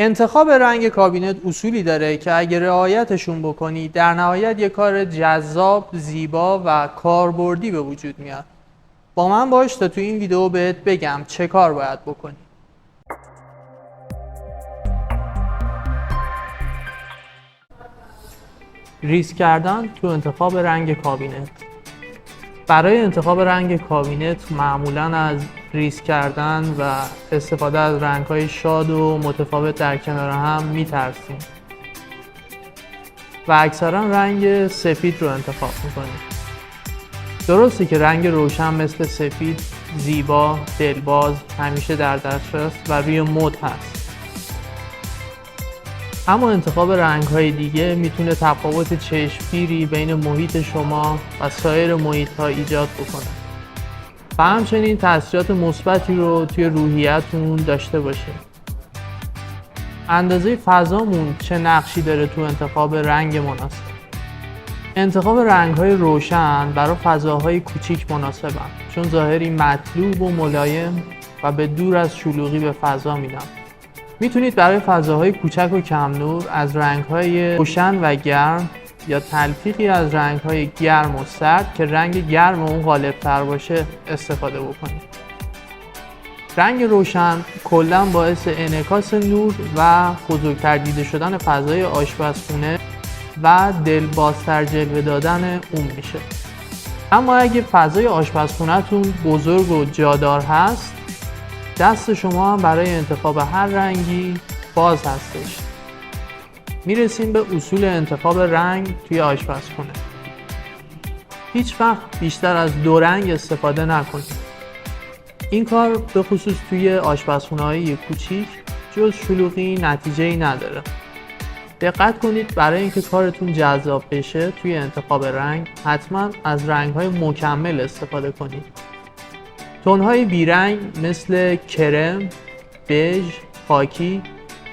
انتخاب رنگ کابینت اصولی داره که اگه رعایتشون بکنی در نهایت یه کار جذاب، زیبا و کاربردی به وجود میاد. با من باش تا تو این ویدیو بهت بگم چه کار باید بکنی. ریسک کردن تو انتخاب رنگ کابینت. برای انتخاب رنگ کابینت معمولاً از ریسک کردن و استفاده از رنگ‌های شاد و متفاوت در کنار هم میترسیم و اکثرا رنگ سفید رو انتخاب میکنیم. درسته که رنگ روشن مثل سفید زیبا، دلباز، همیشه در دسترس و روی مد هست، اما انتخاب رنگ‌های دیگه میتونه تفاوت چشمگیری بین محیط شما و سایر محیط‌ها ایجاد بکنه و همچنین تاثیرات مثبتی رو توی روحیه‌تون داشته باشه. اندازه فضامون چه نقشی داره تو انتخاب رنگ مناسب؟ انتخاب رنگ‌های روشن برای فضاهای کوچیک مناسبن، چون ظاهری مطلوب و ملایم و به دور از شلوغی به فضا میدن. میتونید برای فضاهای کوچک و کم نور از رنگ‌های روشن و گرم یا تلفیقی از رنگ‌های گرم و سرد که رنگ گرم اون غالب‌تر باشه استفاده بکنید. رنگ روشن کلاً باعث انعکاس نور و بزرگتر دیده شدن فضای آشپزخونه و دلبازتر جلوه دادن اون میشه. اما اگه فضای آشپزخونه‌تون بزرگ و جادار هست، دست شما هم برای انتخاب هر رنگی باز هستش. میرسیم به اصول انتخاب رنگ توی آشپزخونه. هیچ وقت بیشتر از 2 رنگ استفاده نکنید. این کار به خصوص توی آشپزخونه‌های کوچیک جز شلوغی نتیجه‌ای نداره. دقت کنید برای اینکه کارتون جذاب بشه توی انتخاب رنگ حتما از رنگ‌های مکمل استفاده کنید. تون‌های بیرنگ مثل کرم، بژ، خاکی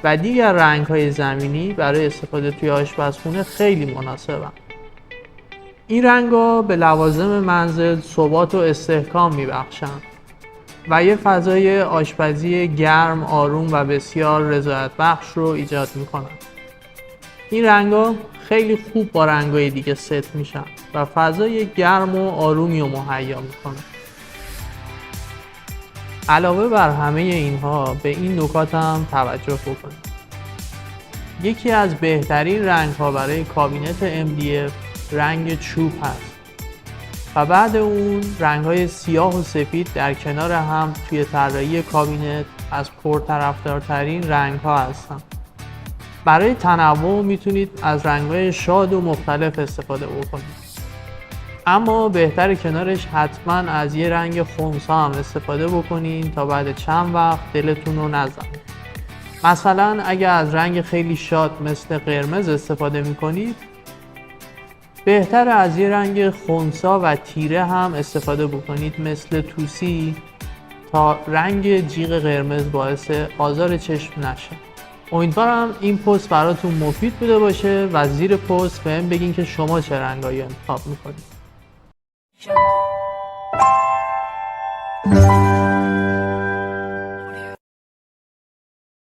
و دیگر رنگ‌های زمینی برای استفاده توی آشپزخونه خیلی مناسبن. این رنگ‌ها به لوازم منزل ثبات و استحکام می‌بخشن و یه فضای آشپزی گرم، آروم و بسیار رضایت بخش رو ایجاد می‌کنن. این رنگ‌ها خیلی خوب با رنگ‌های دیگه ست میشن و فضای گرم و آرومی رو مهیا می‌کنن. علاوه بر همه اینها به این نکات هم توجه بکنید. یکی از بهترین رنگ‌ها برای کابینت MDF رنگ چوب هست و بعد اون رنگ‌های سیاه و سفید در کنار هم توی طراحی کابینت از پرطرفدارترین رنگ‌ها هستن. برای تنوع میتونید از رنگ‌های شاد و مختلف استفاده بکنید، اما بهتره کنارش حتما از یه رنگ خنثی هم استفاده بکنین تا بعد چند وقت دلتون رو نزنه. مثلا اگه از رنگ خیلی شاد مثل قرمز استفاده میکنید، بهتره از یه رنگ خنثی و تیره هم استفاده بکنید مثل توسی تا رنگ جیغ قرمز باعث آزار چشم نشه. امیدوارم این پست براتون مفید بوده باشه و زیر پست بهم بگین که شما چه رنگایی انتخاب میکنید.